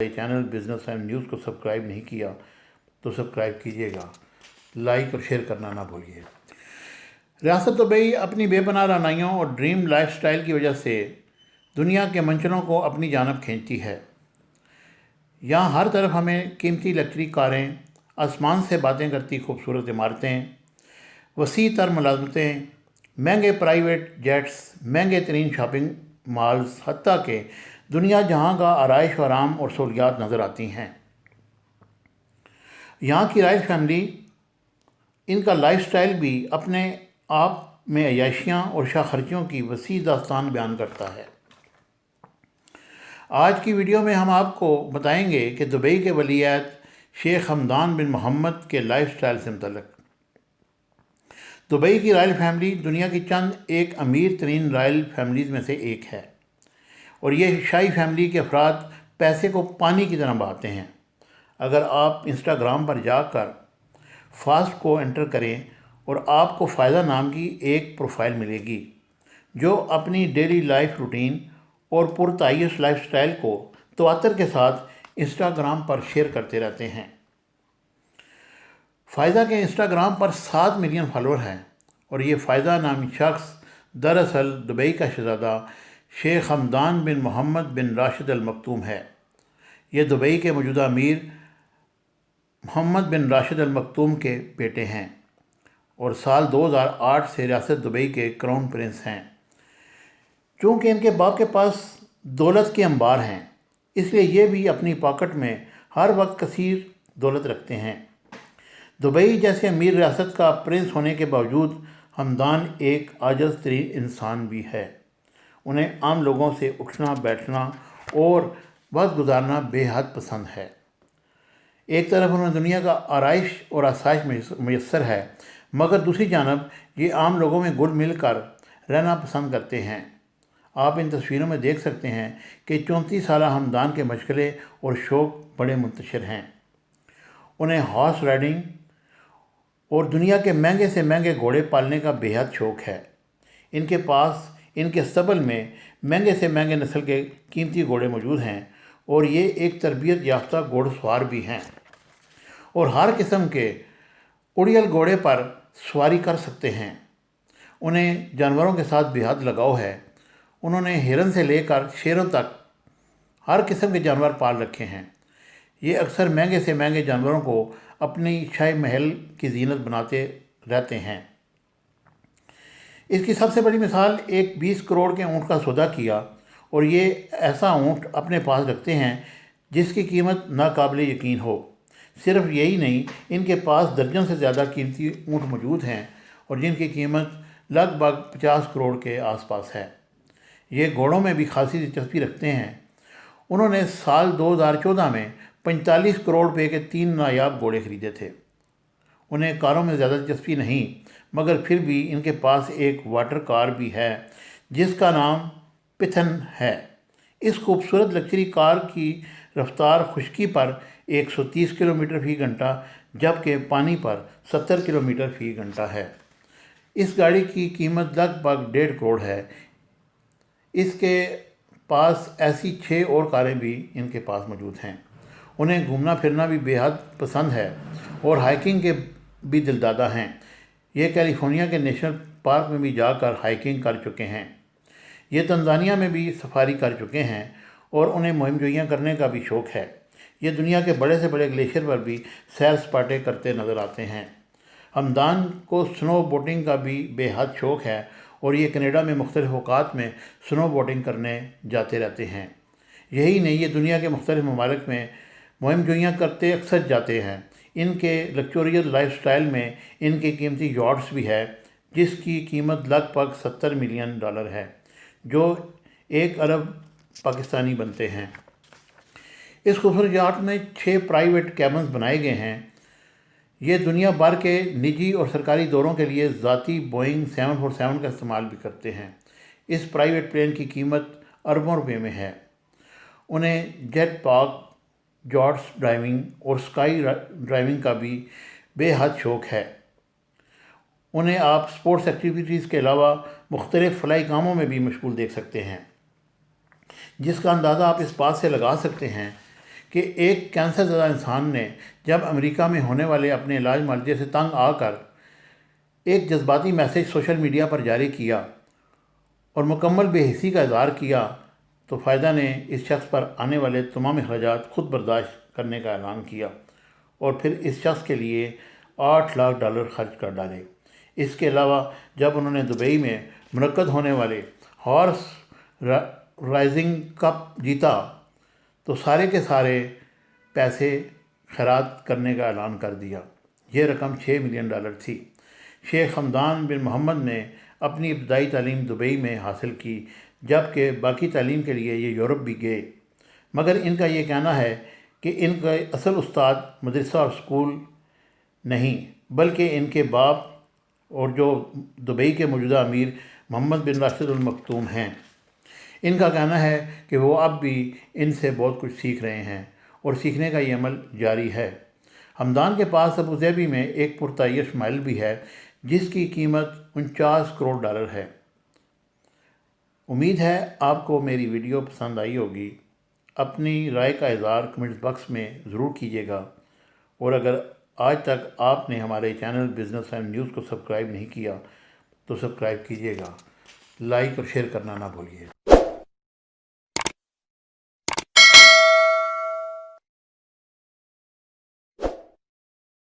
Channel business and news کو subscribe نہیں کیا تو سبسکرائب کیجیے گا، لائک اور شیئر کرنا نہ بھولیے۔ ریاست دبئی اپنی بے پناہ رعنائیوں اور ڈریم لائف سٹائل کی وجہ سے دنیا کے منچلوں کو اپنی جانب کھینچتی ہے۔ یہاں ہر طرف ہمیں قیمتی لگژری کاریں، آسمان سے باتیں کرتی خوبصورت عمارتیں، وسیع تر ملازمتیں، مہنگے پرائیویٹ جیٹس، مہنگے ترین شاپنگ مالز، حتیٰ کہ دنیا جہاں کا آرائش و آرام اور سہولیات نظر آتی ہیں۔ یہاں کی رائل فیملی، ان کا لائف سٹائل بھی اپنے آپ میں عیاشیاں اور شاہ خرچیوں کی وسیع داستان بیان کرتا ہے۔ آج کی ویڈیو میں ہم آپ کو بتائیں گے کہ دبئی کے ولی عہد شیخ حمدان بن محمد کے لائف سٹائل سے متعلق۔ دبئی کی رائل فیملی دنیا کی چند ایک امیر ترین رائل فیملیز میں سے ایک ہے، اور یہ شاہی فیملی کے افراد پیسے کو پانی کی طرح بہاتے ہیں۔ اگر آپ انسٹاگرام پر جا کر فاسٹ کو انٹر کریں اور آپ کو فائدہ نام کی ایک پروفائل ملے گی جو اپنی ڈیلی لائف روٹین اور پرتعیش لائف سٹائل کو تواتر کے ساتھ انسٹاگرام پر شیئر کرتے رہتے ہیں۔ فائدہ کے انسٹاگرام پر 7 ملین فالوور ہیں، اور یہ فائدہ نامی شخص دراصل دبئی کا شہزادہ شیخ حمدان بن محمد بن راشد المکتوم ہے۔ یہ دبئی کے موجودہ امیر محمد بن راشد المکتوم کے بیٹے ہیں اور سال 2008 سے ریاست دبئی کے کراؤن پرنس ہیں۔ چونکہ ان کے باپ کے پاس دولت کے انبار ہیں، اس لیے یہ بھی اپنی پاکٹ میں ہر وقت کثیر دولت رکھتے ہیں۔ دبئی جیسے امیر ریاست کا پرنس ہونے کے باوجود حمدان ایک عاجز ترین انسان بھی ہے۔ انہیں عام لوگوں سے اٹھنا بیٹھنا اور وقت گزارنا بے حد پسند ہے۔ ایک طرف انہیں دنیا کا آرائش اور آسائش میسر ہے، مگر دوسری جانب یہ عام لوگوں میں گھل مل کر رہنا پسند کرتے ہیں۔ آپ ان تصویروں میں دیکھ سکتے ہیں کہ 34 سالہ حمدان کے مشغلے اور شوق بڑے منتشر ہیں۔ انہیں ہارس رائڈنگ اور دنیا کے مہنگے سے مہنگے گھوڑے پالنے کا بے حد شوق ہے۔ ان کے پاس ان کے اسٹیبل میں مہنگے سے مہنگے نسل کے قیمتی گھوڑے موجود ہیں، اور یہ ایک تربیت یافتہ گھوڑ سوار بھی ہیں اور ہر قسم کے اڑیل گھوڑے پر سواری کر سکتے ہیں۔ انہیں جانوروں کے ساتھ بے حد لگاؤ ہے۔ انہوں نے ہرن سے لے کر شیروں تک ہر قسم کے جانور پال رکھے ہیں۔ یہ اکثر مہنگے سے مہنگے جانوروں کو اپنی شاہی محل کی زینت بناتے رہتے ہیں۔ اس کی سب سے بڑی مثال ایک 20 کروڑ کے اونٹ کا سودا کیا، اور یہ ایسا اونٹ اپنے پاس رکھتے ہیں جس کی قیمت ناقابل یقین ہو۔ صرف یہی نہیں، ان کے پاس درجن سے زیادہ قیمتی اونٹ موجود ہیں اور جن کی قیمت لگ بھگ 50 کروڑ کے آس پاس ہے۔ یہ گھوڑوں میں بھی خاصی دلچسپی رکھتے ہیں۔ انہوں نے سال 2014 میں 45 کروڑ روپے کے 3 نایاب گھوڑے خریدے تھے۔ انہیں کاروں میں زیادہ دلچسپی نہیں، مگر پھر بھی ان کے پاس ایک واٹر کار بھی ہے جس کا نام پتھن ہے۔ اس خوبصورت لگژری کار کی رفتار خشکی پر 130 کلومیٹر فی گھنٹہ جبکہ پانی پر 70 کلومیٹر فی گھنٹہ ہے۔ اس گاڑی کی قیمت لگ بھگ 1.5 کروڑ ہے۔ اس کے پاس ایسی 6 اور کاریں بھی ان کے پاس موجود ہیں۔ انہیں گھومنا پھرنا بھی بے حد پسند ہے اور ہائیکنگ کے بھی دلدادہ ہیں۔ یہ کیلیفورنیا کے نیشنل پارک میں بھی جا کر ہائیکنگ کر چکے ہیں۔ یہ تنزانیہ میں بھی سفاری کر چکے ہیں اور انہیں مہم جوئیاں کرنے کا بھی شوق ہے۔ یہ دنیا کے بڑے سے بڑے گلیشیئر پر بھی سیر سپاٹے کرتے نظر آتے ہیں۔ حمدان کو سنو بوٹنگ کا بھی بے حد شوق ہے اور یہ کینیڈا میں مختلف اوقات میں سنو بوٹنگ کرنے جاتے رہتے ہیں۔ یہی نہیں، یہ دنیا کے مختلف ممالک میں مہم جوئیاں کرتے اکثر جاتے ہیں۔ ان کے لگژریس لائف سٹائل میں ان کی قیمتی یاٹس بھی ہے جس کی قیمت لگ بھگ $70 ملین ہے، جو 1 ارب پاکستانی بنتے ہیں۔ اس خوبصورت یاٹ میں 6 پرائیویٹ کیبنز بنائے گئے ہیں۔ یہ دنیا بھر کے نجی اور سرکاری دوروں کے لیے ذاتی بوئنگ 747 کا استعمال بھی کرتے ہیں۔ اس پرائیویٹ پلین کی قیمت اربوں روپے میں ہے۔ انہیں جیٹ پاک، یاٹس ڈرائیونگ اور اسکائی ڈرائیونگ کا بھی بے حد شوق ہے۔ انہیں آپ سپورٹس ایکٹیویٹیز کے علاوہ مختلف فلاحی کاموں میں بھی مشغول دیکھ سکتے ہیں، جس کا اندازہ آپ اس بات سے لگا سکتے ہیں کہ ایک کینسر زدہ انسان نے جب امریکہ میں ہونے والے اپنے علاج معالجے سے تنگ آ کر ایک جذباتی میسیج سوشل میڈیا پر جاری کیا اور مکمل بے حسی کا اظہار کیا تو فائدہ نے اس شخص پر آنے والے تمام اخراجات خود برداشت کرنے کا اعلان کیا اور پھر اس شخص کے لیے $8 لاکھ خرچ کر ڈالے۔ اس کے علاوہ جب انہوں نے دبئی میں منعقد ہونے والے ہارس رائزنگ کپ جیتا تو سارے کے سارے پیسے خیرات کرنے کا اعلان کر دیا۔ یہ رقم $6 ملین تھی۔ شیخ حمدان بن محمد نے اپنی ابتدائی تعلیم دبئی میں حاصل کی جبکہ باقی تعلیم کے لیے یہ یورپ بھی گئے، مگر ان کا یہ کہنا ہے کہ ان کا اصل استاد مدرسہ اور اسکول نہیں بلکہ ان کے باپ اور جو دبئی کے موجودہ امیر محمد بن راشد المکتوم ہیں۔ ان کا کہنا ہے کہ وہ اب بھی ان سے بہت کچھ سیکھ رہے ہیں اور سیکھنے کا یہ عمل جاری ہے۔ حمدان کے پاس ابوظہبی میں ایک پرتعیش مائل بھی ہے جس کی قیمت $49 کروڑ ہے۔ امید ہے آپ کو میری ویڈیو پسند آئی ہوگی۔ اپنی رائے کا اظہار کمنٹس باکس میں ضرور کیجیے گا، اور اگر آج تک آپ نے ہمارے چینل بزنس اینڈ نیوز کو سبسکرائب نہیں کیا تو سبسکرائب کیجیے گا، لائک اور شیئر کرنا نہ بھولیے۔